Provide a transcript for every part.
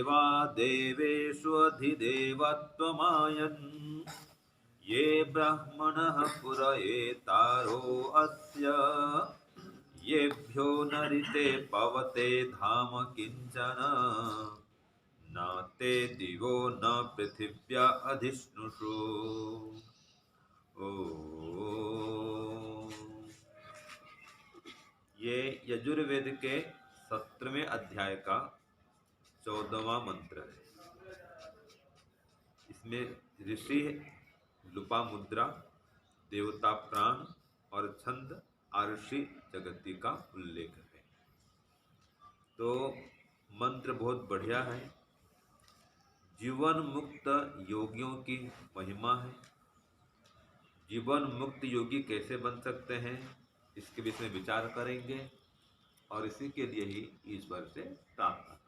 देवा देवेषु अधिदेवत्वमायन् ये ब्रह्मणः पुरएतारो अस्य येभ्यो नरिते पवते धाम किंचन न ते दिवो न पृथिव्या अधिष्णुषु। ये यजुर्वेद के 17वें अध्याय का 14वां मंत्र है। इसमें ऋषि लोपामुद्रा, देवता प्राण और छंद आरुषि जगति का उल्लेख है। तो मंत्र बहुत बढ़िया है। जीवन मुक्त योगियों की महिमा है। जीवन मुक्त योगी कैसे बन सकते हैं, इसके विषय में विचार करेंगे और इसी के लिए ही ईश्वर से प्रार्थना करेंगे।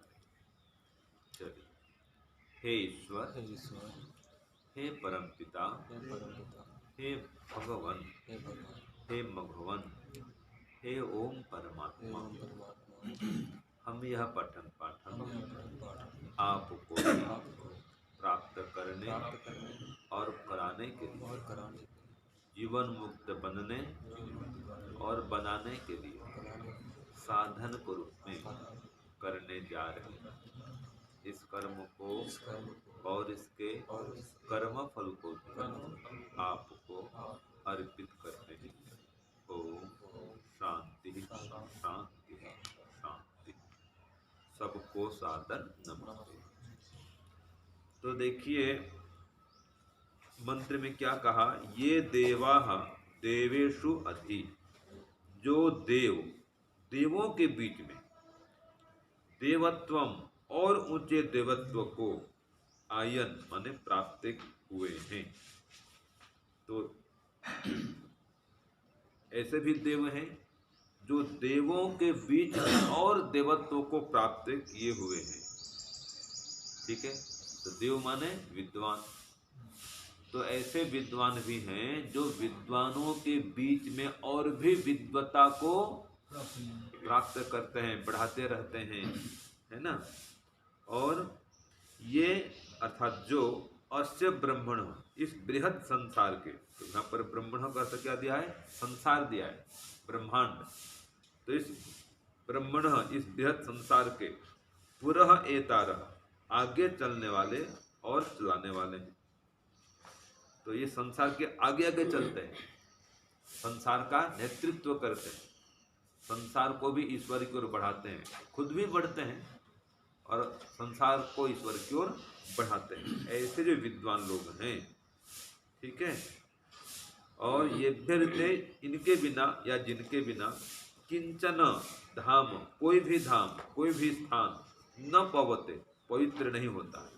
चलिए। हे ईश्वर, हे परमपिता, हे भगवान, हे मघवन, हे ओम परमात्मा, हम यह पठन पाठन आपको प्राप्त करने और कराने के लिए, जीवन मुक्त बनने और बनाने के लिए साधन को रूप में करने जा रहे हैं। इस कर्म को और इसके कर्म फल को आपको अर्पित करते हैं। ओम शांति शांति शांति। सबको सादर नमस्ते। तो देखिए मंत्र में क्या कहा, ये देवा देवेषु अधि, जो देव देवों के बीच में देवत्वम और ऊंचे देवत्व को आयन माने प्राप्त हुए हैं। तो ऐसे भी देव हैं जो देवों के बीच में और देवत्व को प्राप्त किए हुए हैं। ठीक है, तो देव माने विद्वान। तो ऐसे विद्वान भी हैं जो विद्वानों के बीच में और भी विद्वता को प्राप्त करते हैं, बढ़ाते रहते हैं, है ना। और ये अर्थात जो अस्य ब्रह्मण, इस बृहद संसार के, तो यहाँ पर ब्रह्मण का अर्थ क्या दिया है, संसार दिया है, ब्रह्मांड। तो इस ब्रह्मण, इस बृहद संसार के पुरः एतारः, आगे चलने वाले और चलाने वाले हैं। तो ये संसार के आगे आगे चलते हैं, संसार का नेतृत्व करते हैं, संसार को भी ईश्वर की ओर बढ़ाते हैं, खुद भी बढ़ते हैं और संसार को ईश्वर की ओर बढ़ाते हैं। ऐसे जो विद्वान लोग हैं, ठीक है। और ये फिरते, इनके बिना या जिनके बिना किंचन धाम, कोई भी धाम, कोई भी स्थान न पवते, पवित्र नहीं होता है।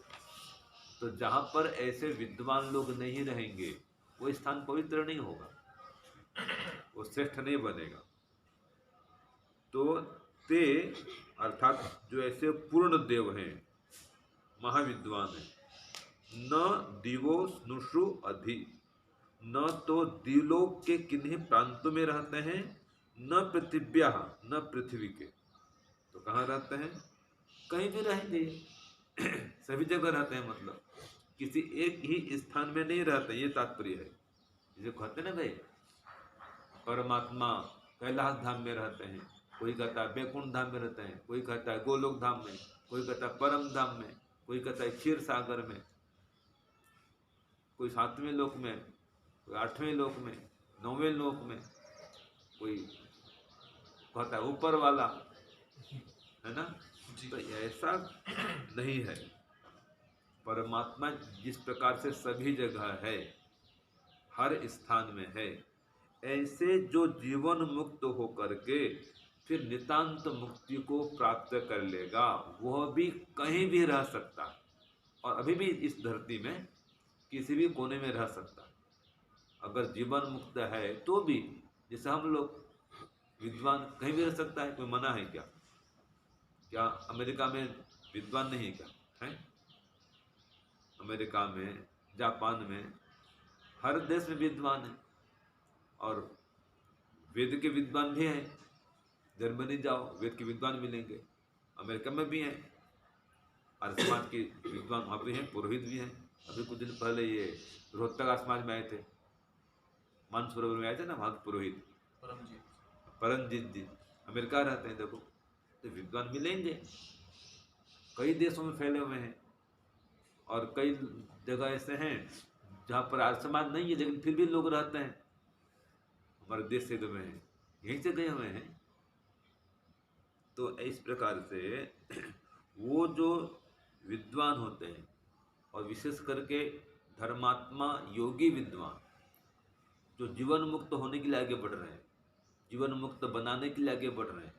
तो जहाँ पर ऐसे विद्वान लोग नहीं रहेंगे, वो स्थान पवित्र नहीं होगा, वो श्रेष्ठ नहीं बनेगा। तो ते अर्थात जो ऐसे पूर्ण देव हैं, महाविद्वान हैं, न दिवो स्नुषु अधि, न तो दिलोक के किन्हीं प्रांतों में रहते हैं, न पृथिव्या, न पृथ्वी के। तो कहाँ रहते हैं, कहीं भी रहेंगे, सभी जगह रहते हैं, मतलब किसी एक ही स्थान में नहीं रहते, ये तात्पर्य है। जिसे कहते ना भाई, परमात्मा कैलाश धाम में रहते हैं, कोई कहता है बैकुंठ धाम में रहते हैं, कोई कहता है गोलोक धाम में, कोई कहता है परम धाम में, कोई कहता है क्षीर सागर में, कोई 7वें लोक में, कोई 8वें लोक में, 9वें लोक में, कोई कहता है ऊपर वाला, है ना। तो ऐसा नहीं है। परमात्मा जिस प्रकार से सभी जगह है, हर स्थान में है, ऐसे जो जीवन मुक्त होकर के फिर नितांत मुक्ति को प्राप्त कर लेगा, वह भी कहीं भी रह सकता है और अभी भी इस धरती में किसी भी कोने में रह सकता है। अगर जीवन मुक्त है तो भी, जैसे हम लोग विद्वान कहीं भी रह सकता है, कोई मना है क्या? क्या अमेरिका में विद्वान नहीं है क्या? है अमेरिका में, जापान में, हर देश में विद्वान है और वेद के विद्वान भी हैं। जर्मनी जाओ, वेद के विद्वान मिलेंगे, अमेरिका में भी हैं। आर्य समाज के विद्वान वहाँ पे हैं, पुरोहित भी हैं। अभी कुछ दिन पहले ये रोहतक समाज में आए थे, मानसरोवर में आए थे ना, वहाँ के पुरोहित परमजीत जी अमेरिका रहते हैं। देखो, तो विद्वान मिलेंगे, कई देशों में फैले हुए हैं, और कई जगह ऐसे हैं जहाँ पर आर्य समाज नहीं है लेकिन फिर भी लोग रहते हैं, हमारे देश से गए हैं, यहीं से गए हुए हैं। तो इस प्रकार से वो जो विद्वान होते हैं, और विशेष करके धर्मात्मा योगी विद्वान, जो जीवन मुक्त होने के लिए आगे बढ़ रहे हैं, जीवन मुक्त बनाने के लिए आगे बढ़ रहे हैं,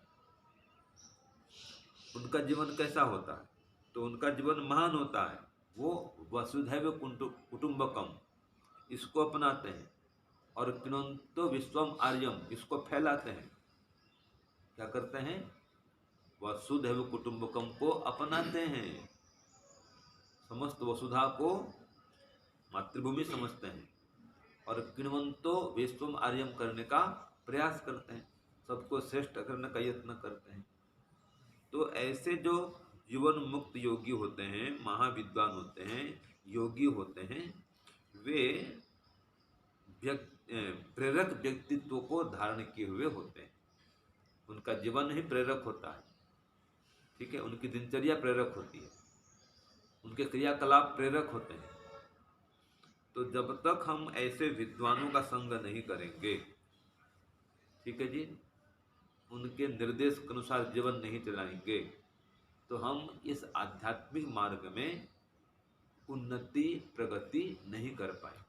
उनका जीवन कैसा होता है? तो उनका जीवन महान होता है। वो वसुधैव कुटुंबकम इसको अपनाते हैं, और किंतो विश्वम आर्यम इसको फैलाते हैं। क्या करते हैं? वसुधैव कुटुंबकम को अपनाते हैं, समस्त वसुधा को मातृभूमि समझते हैं, और किण्वंतो विश्वम आर्यम करने का प्रयास करते हैं, सबको श्रेष्ठ करने का यत्न करते हैं। तो ऐसे जो जीवन मुक्त योगी होते हैं, महाविद्वान होते हैं, योगी होते हैं, वे प्रेरक व्यक्तित्व को धारण किए हुए होते हैं। उनका जीवन ही प्रेरक होता है, ठीक है, उनकी दिनचर्या प्रेरक होती है, उनके क्रियाकलाप प्रेरक होते हैं। तो जब तक हम ऐसे विद्वानों का संग नहीं करेंगे, ठीक है जी, उनके निर्देश के अनुसार जीवन नहीं चलाएंगे, तो हम इस आध्यात्मिक मार्ग में उन्नति प्रगति नहीं कर पाएंगे।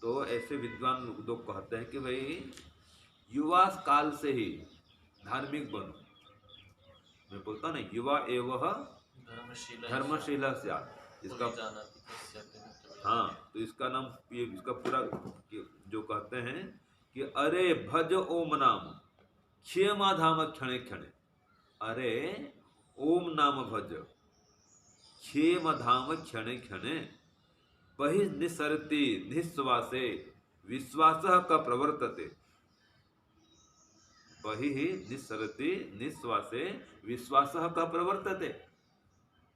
तो ऐसे विद्वान लोग कहते हैं कि भाई युवा काल से ही धार्मिक बनो। मैं बोलता ना, युवा एवं धर्मशीला स्यात्, इसका हाँ, तो इसका नाम ये इसका पूरा जो कहते हैं कि अरे भज ओम नाम क्षेमा धाम क्षणे क्षणे। अरे ओम नाम भज क्षेम धाम क्षणे क्षणे, बहि निसरति निश्वासे विश्वास का प्रवर्तते। बहि निसरति निश्वासे विश्वास का प्रवर्तते।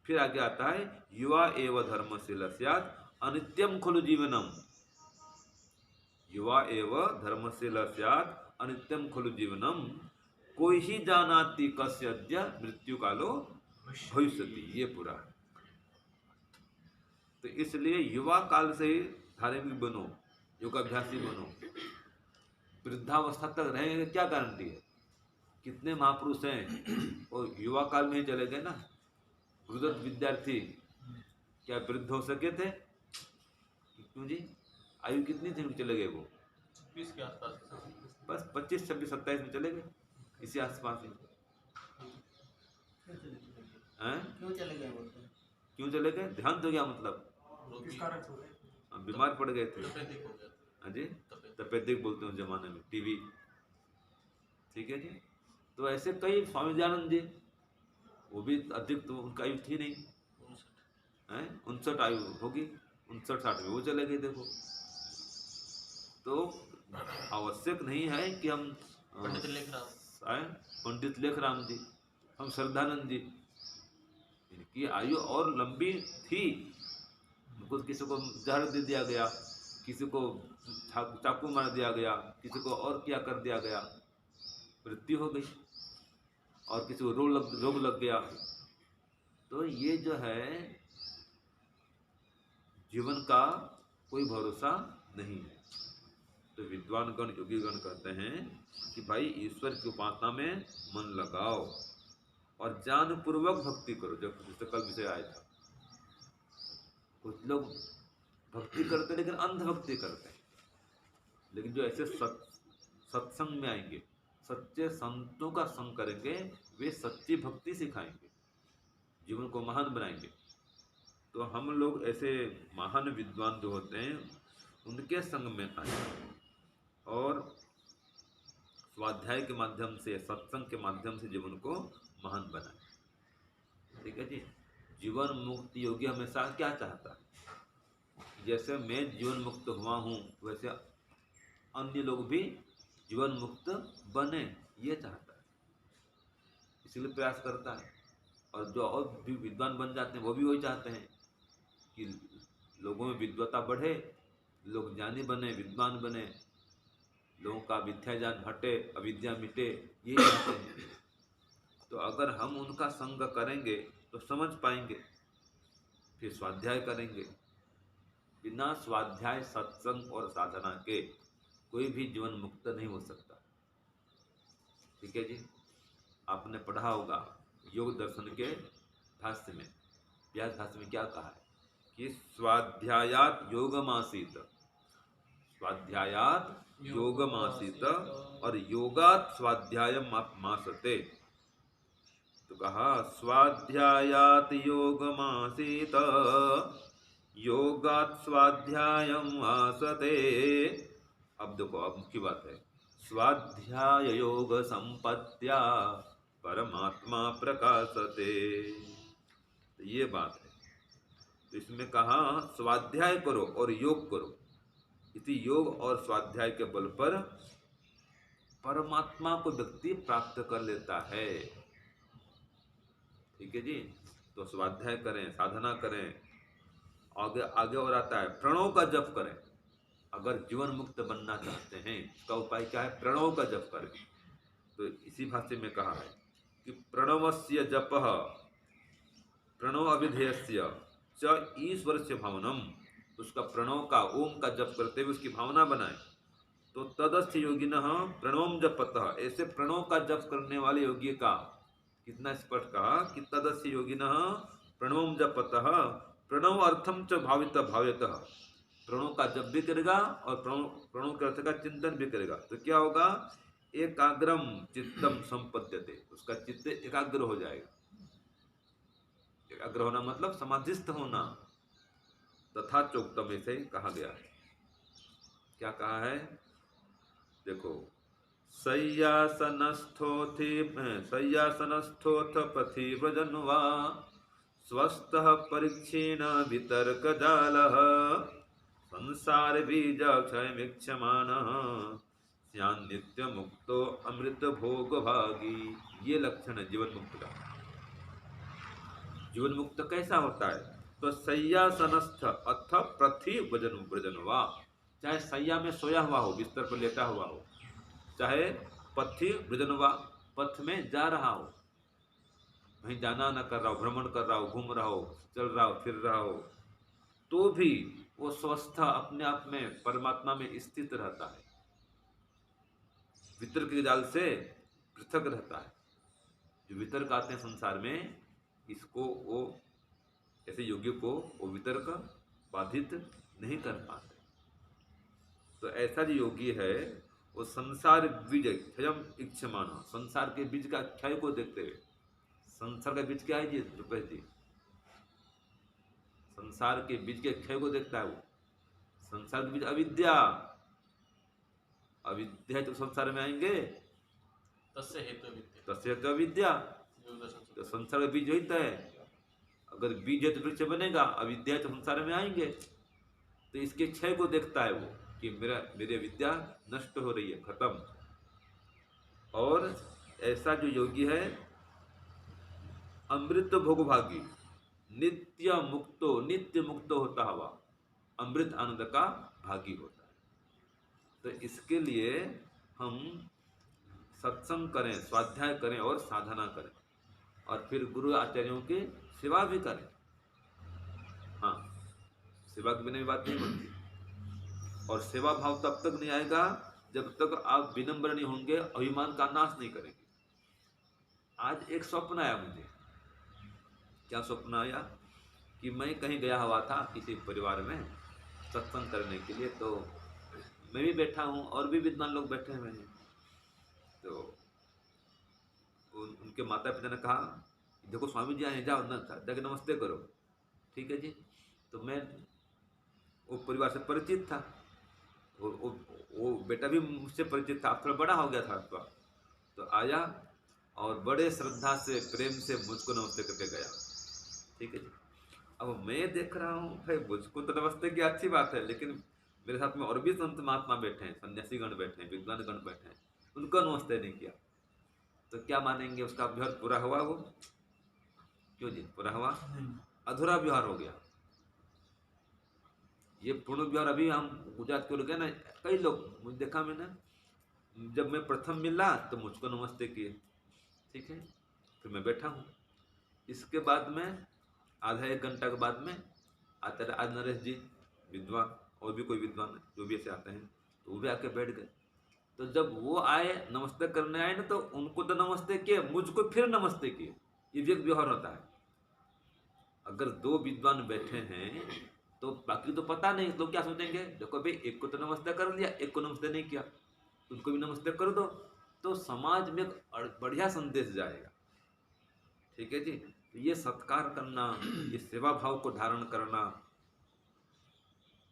फिर आगे आता है युवा एव धर्मशील स्यात् अनित्यम खलु जीवनम। युवा एव धर्मशील स्यात् अनित्यम खलु जीवनम, कोई ही जानाति कस्य अद्य मृत्यु कालो भविष्यति। ये पूरा है। तो इसलिए युवा काल से ही धार्मिक बनो, योगाभ्यासी बनो। वृद्धावस्था तक रहेंगे क्या गारंटी है? कितने महापुरुष हैं और युवा काल में ही चले गए ना। गुरुदत्त विद्यार्थी क्या वृद्ध हो सके थे? क्यों जी? आयु कितनी थी उनकी? चले गए वो 20 के आसपास, बस 25, 26, 27 में चले गए, इसी आसपास ही। क्यों चले गए? क्यों चले गए? ध्यान तो क्या मतलब, बीमार पड़ गए थे। हाँ जी, तपेदिक बोलते हैं उस जमाने में, टीवी, ठीक है जी। तो ऐसे कई, स्वामी दयानंद जी, वो भी अधिक तो उनका आयु थी नहीं, 59 आयु होगी, 59-60 में वो चले गए। देखो, तो आवश्यक नहीं है कि हम पंडित लेखराम जी, हम श्रद्धानंद जी, इनकी आयु और लंबी थी। उनको किसी को जहर दे दिया गया, किसी को चाकू मार दिया गया, किसी को और क्या कर दिया गया, मृत्यु हो गई, और किसी को रोग लग गया। तो ये जो है जीवन का कोई भरोसा नहीं है। तो विद्वान गण योगी गण कहते हैं कि भाई ईश्वर की उपासना में मन लगाओ और जान पूर्वक भक्ति करो। जब कल विषय आया था, कुछ लोग भक्ति करते लेकिन अंध भक्ति करते हैं, लेकिन जो ऐसे सत्संग में आएंगे, सच्चे संतों का संग करेंगे, वे सच्ची भक्ति सिखाएंगे, जीवन को महान बनाएंगे। तो हम लोग ऐसे महान विद्वान जो होते हैं उनके संग में आए और स्वाध्याय के माध्यम से, सत्संग के माध्यम से जीवन को महान बनाए। ठीक है जी। जीवन मुक्त योगी हमेशा क्या चाहता है? जैसे मैं जीवन मुक्त हुआ हूँ वैसे अन्य लोग भी जीवन मुक्त बने, ये चाहता है, इसलिए प्रयास करता है। और जो और भी विद्वान बन जाते हैं वो भी वही चाहते हैं कि लोगों में विद्वता बढ़े, लोग ज्ञानी बने, विद्वान बने, लोगों का विद्या ज्ञान हटे, अविद्या मिटे, ये चाहते हैं। तो अगर हम उनका संग करेंगे तो समझ पाएंगे, फिर स्वाध्याय करेंगे। बिना स्वाध्याय, सत्संग और साधना के कोई भी जीवन मुक्त नहीं हो सकता। ठीक है जी। आपने पढ़ा होगा योग दर्शन के भाष्य में, व्यास भाष्य में क्या कहा है कि स्वाध्यायात योगमासीत, स्वाध्यायात योगमासीत और योगात स्वाध्यायम मासते। तो कहा स्वाध्यायात योगमासीत योगात स्वाध्यायम मासते। अब देखो, अब मुख्य बात है, स्वाध्याय योग संपत्त्या परमात्मा प्रकाशते। तो ये बात है। तो इसमें कहा स्वाध्याय करो और योग करो। इसी योग और स्वाध्याय के बल पर परमात्मा को व्यक्ति प्राप्त कर लेता है। ठीक है जी। तो स्वाध्याय करें, साधना करें। आगे आगे और आता है प्रणव का जप करें। अगर जीवन मुक्त बनना चाहते हैं, इसका उपाय क्या है? प्रणव का जप करें। तो इसी भाष्य में कहा है कि प्रणवस्य जपः प्रणव अभिधेयस्य च ईश्वरस्य भावनम। उसका प्रणव का, ओम का जप करते हुए उसकी भावना बनाए। तो तदस्य योगिनः प्रणवम जपतः, ऐसे प्रणव का जप करने वाले योगी का कितना स्पष्ट कहा कि तदस्य योगिनः प्रणवम जपतः प्रणव अर्थम च भावित भाव्यतः। प्रणव का जप भी करेगा और प्रणव के अर्थ का चिंतन भी करेगा तो क्या होगा? एकाग्रम चित्तम संपद्यते, उसका चित्त एकाग्र हो जाएगा। एकाग्र होना मतलब समाधिस्थ होना। तथा चोक्तम ऐसे कहा गया है। क्या कहा है? देखो, सय्यासनस्थोथ पथि व्रजन् वा स्वस्थः परीक्षेण वितर्क जालः संसार बीज क्षयमीक्षमानः स्यान् नित्य मुक्तो अमृत भोग भागी। ये लक्षण है जीवन मुक्त का। जीवन मुक्त कैसा होता है? तो सय्यासनस्थ अथ पथि व्रजन् वा, चाहे सैया में सोया हुआ हो, बिस्तर पर लेटा हुआ हो, चाहे पथि व्रजन् वा, पथ में जा रहा हो, कहीं जाना न कर रहा हो, भ्रमण कर रहा हो, घूम रहा हो, चल रहा हो, फिर रहा हो, तो भी वो स्वस्थ अपने आप में परमात्मा में स्थित रहता है, वितर्क के जाल से पृथक रहता है। जो वितर्क आते हैं संसार में, इसको वो, ऐसे योगी को वो वितर्क बाधित नहीं कर पाते। तो ऐसा जो योगी है वो संसार बीज क्षयम इक्षमान, संसार के बीज का क्षय को देखते हुए। संसार का बीज क्या है जी रुपये जी? संसार के बीज के क्षय को देखता है वो। संसार के बीज अविद्या, अविद्या तो संसार में आएंगे, तस्य हेतु विद्या, तस्य हेतु अविद्या। तो संसार का बीज होता है, अगर बीज है तो वृक्ष बनेगा, अविद्या तो संसार में आएंगे। तो इसके क्षय को देखता है वो कि मेरी विद्या नष्ट हो रही है, खत्म। और ऐसा जो योगी है अमृत भोगभागी, नित्य मुक्त होता हुआ अमृत आनंद का भागी होता है। तो इसके लिए हम सत्संग करें, स्वाध्याय करें और साधना करें, और फिर गुरु आचार्यों की सेवा भी करें। हाँ, सेवा के बिना भी बात नहीं बनती। और सेवा भाव तब तक नहीं आएगा जब तक आप विनम्र नहीं होंगे, अभिमान का नाश नहीं करेंगे। आज एक स्वप्न आया मुझे। क्या स्वप्न आया? कि मैं कहीं गया हुआ था किसी परिवार में सत्संग करने के लिए, तो मैं भी बैठा हूँ और भी विद्वान लोग बैठे हुए हैं। तो उनके माता पिता ने कहा, देखो स्वामी जी आए, जाओ न जाके नमस्ते करो। ठीक है जी। तो मैं वो परिवार से परिचित था, वो बेटा भी मुझसे परिचित था, थोड़ा बड़ा हो गया था उसका। तो आया और बड़े श्रद्धा से, प्रेम से मुझको नमस्ते करके गया। ठीक है जी। अब मैं देख रहा हूँ भाई, मुझको तो नमस्ते की अच्छी बात है, लेकिन मेरे साथ में और भी संत महात्मा बैठे हैं, सन्यासी गण बैठे हैं, विद्वान गण बैठे हैं, उनको नमस्ते नहीं किया। तो क्या मानेंगे? उसका अभ्यास पूरा हुआ वो? क्यों जी? पूरा हुआ? अधूरा व्यवहार हो गया। ये पूर्ण व्यवहार अभी हम गुजरात के लोग हैं ना, कई लोग मुझे देखा मैंने, जब मैं प्रथम मिला तो मुझको नमस्ते किए, ठीक है, फिर मैं बैठा हूँ। इसके बाद में आधा एक घंटा के बाद में आचार्य आज नरेश जी विद्वान और भी कोई विद्वान है जो भी ऐसे आते हैं, तो वो भी आके बैठ गए। तो जब वो आए नमस्ते करने आए ना, तो उनको तो नमस्ते किए, मुझको फिर नमस्ते किए। ये भी एक व्यवहार होता है। अगर दो विद्वान बैठे हैं तो बाकी तो पता नहीं, लोग क्या सोचेंगे, देखो भाई एक को तो नमस्ते कर लिया, एक को नमस्ते नहीं किया, उनको भी नमस्ते कर दो, तो समाज में एक बढ़िया संदेश जाएगा। ठीक है जी। तो ये सत्कार करना, ये सेवा भाव को धारण करना,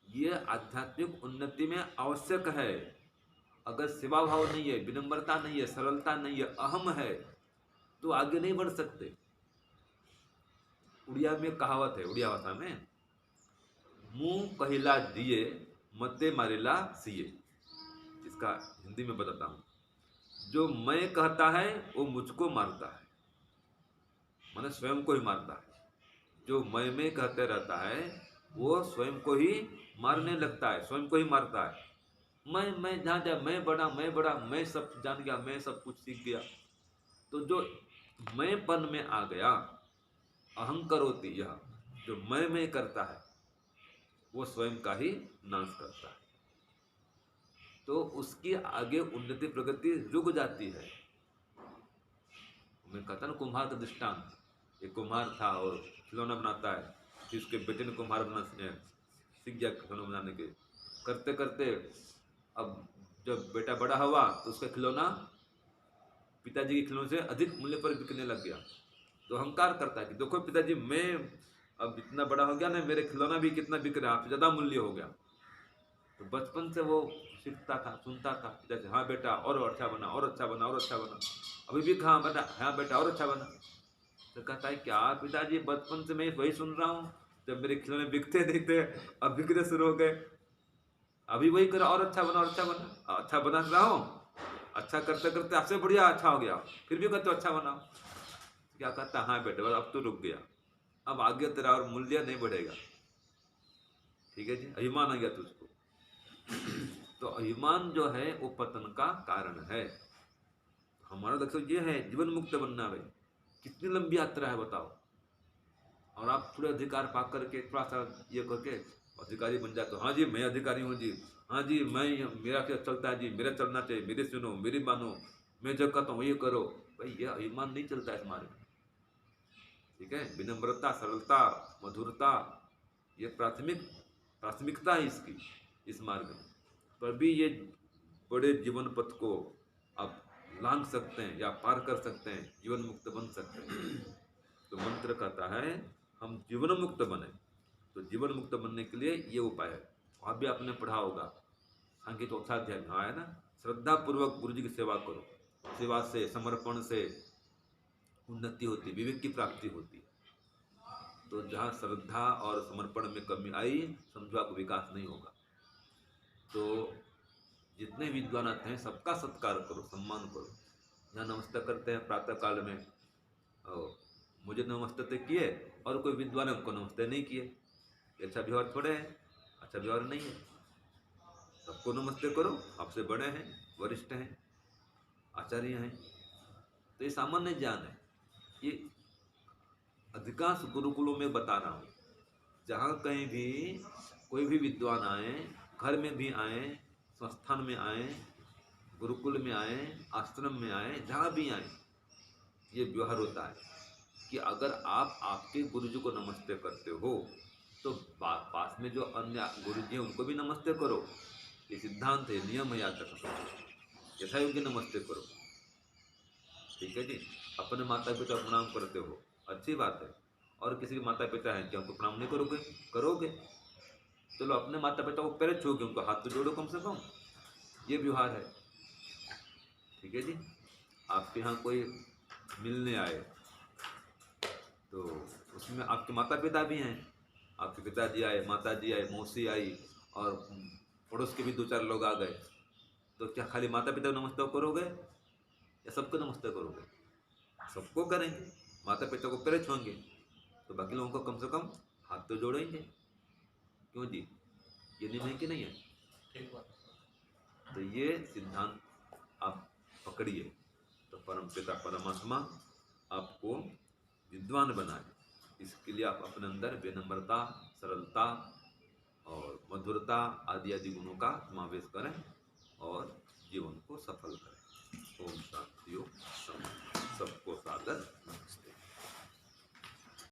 ये आध्यात्मिक उन्नति में आवश्यक है। अगर सेवा भाव नहीं है, विनम्रता नहीं है, सरलता नहीं है, अहम है, तो आगे नहीं बढ़ सकते। उड़िया में कहावत है, उड़िया भाषा में, मुंह कहिला दिए मते मारिला सिए। इसका हिंदी में बताता हूं, जो मैं कहता है वो मुझको मारता है, माने स्वयं को ही मारता है। जो मैं कहते रहता है वो स्वयं को ही मारने लगता है, स्वयं को ही मारता है। मैं जहाँ जा, मैं बड़ा, मैं सब जान गया, मैं सब कुछ सीख गया। तो जो मैंपन में आ गया, अहंकरोति, यह जो मैं करता है वो स्वयं का ही नाश करता है। तो उसकी आगे उन्नति प्रगति रुक जाती है। मैं कहता ना कुम्हार का दृष्टांत, एक कुम्हार था और खिलौना बनाता है, फिर उसके बेटे ने कुम्हार बना सीख गया खिलौना बनाने के, करते करते अब जब बेटा बड़ा हुआ तो उसका खिलौना पिताजी के खिलौने से अधिक मूल्य पर बिकने लग गया। तो अहंकार करता है कि देखो पिताजी, मैं अब इतना बड़ा हो गया ना, मेरे खिलौना भी कितना बिक रहा है, आपसे ज़्यादा मूल्य हो गया। तो बचपन से वो सीखता था, सुनता था पिताजी, हाँ बेटा और अच्छा बना, और अच्छा बना, और अच्छा बना। अभी भी कहाँ बेटा, हाँ बेटा और अच्छा बना। तो कहता है क्या पिताजी, बचपन से मैं वही सुन रहा हूँ, जब मेरे खिलौने बिकते दिखते अब बिकने शुरू हो गए, अभी वही करो, और अच्छा बना, और अच्छा बना, अच्छा बना रहा हूँ, अच्छा करते करते आपसे बढ़िया अच्छा हो गया, फिर भी कहते अच्छा बना। क्या कहता, हाँ बेटा अब तो रुक गया, अब आगे तेरा और मूल्य नहीं बढ़ेगा। ठीक है जी, अभिमान आ गया तुझको। तो अभिमान जो है वो पतन का कारण है। हमारा देखो ये है जीवन मुक्त बनना भाई, कितनी लंबी यात्रा है बताओ। और आप थोड़े अधिकार पा करके थोड़ा सा ये करके अधिकारी बन जाते हो, हाँ जी मैं अधिकारी हूँ जी, हाँ जी मैं, मेरा क्या चलता है जी, मेरा चलना चाहिए, मेरी सुनो, मेरी मानो, मैं जो कहता हूँ ये करो। भाई ये अभिमान नहीं चलता है हमारे में। ठीक है, विनम्रता, सरलता, मधुरता, ये प्राथमिकता है इसकी, इस मार्ग में। पर भी ये बड़े जीवन पथ को आप लांघ सकते हैं या पार कर सकते हैं, जीवन मुक्त बन सकते हैं। तो मंत्र कहता है हम जीवन मुक्त बने। तो जीवन मुक्त बनने के लिए ये उपाय है। वहाँ भी आपने पढ़ा होगा, सांख्य चौथा अध्याय में आया ना, श्रद्धा पूर्वक गुरु जी की सेवा करो, सेवा से, समर्पण से उन्नति होती, विवेक की प्राप्ति होती। तो जहाँ श्रद्धा और समर्पण में कमी आई, समझो आपको विकास नहीं होगा। तो जितने विद्वान आते हैं सबका सत्कार करो, सम्मान करो। यहाँ नमस्ते करते हैं प्रातः काल में, और मुझे नमस्ते तो किए और कोई विद्वान है उनको नमस्ते नहीं किए, अच्छा व्यवहार थोड़े है, अच्छा व्यवहार नहीं है। सबको नमस्ते करो, आपसे बड़े हैं, वरिष्ठ हैं, आचार्य हैं। तो ये सामान्य ज्ञान है, ये अधिकांश गुरुकुलों में बता रहा हूँ। जहाँ कहीं भी कोई भी विद्वान आए, घर में भी आए, संस्थान में आए, गुरुकुल में आए, आश्रम में आए, जहाँ भी आए, ये व्यवहार होता है कि अगर आप आपके गुरु जी को नमस्ते करते हो तो पास में जो अन्य गुरु जी हैं उनको भी नमस्ते करो। ये सिद्धांत है, नियम है, याद रखो, यथा योग्य नमस्ते करो। ठीक है जी। अपने माता पिता को प्रणाम करते हो, अच्छी बात है, और किसी के माता पिता हैं क्या उनको प्रणाम नहीं करोगे? करोगे। चलो अपने माता पिता को पैर छूओगे, उनको हाथ तो जोड़ो कम से कम, ये व्यवहार है। ठीक है जी। आपके यहाँ कोई मिलने आए तो उसमें आपके माता पिता भी हैं, आपके पिताजी आए, माता जी आए, मौसी आई, और पड़ोस के भी दो चार लोग आ गए, तो क्या खाली माता पिता को नमस्ते करोगे या सबको नमस्ते करोगे? सबको करेंगे, माता पिता को पैर छुएंगे, तो बाकी लोगों को कम से कम हाथ तो जोड़ेंगे। क्यों जी, ये नियम है कि नहीं है? ठीक बात। तो ये सिद्धांत आप पकड़िए, तो परमपिता परमात्मा आपको विद्वान बनाए। इसके लिए आप अपने अंदर विनम्रता, सरलता और मधुरता आदि आदि गुणों का समावेश करें और जीवन को सफल करें।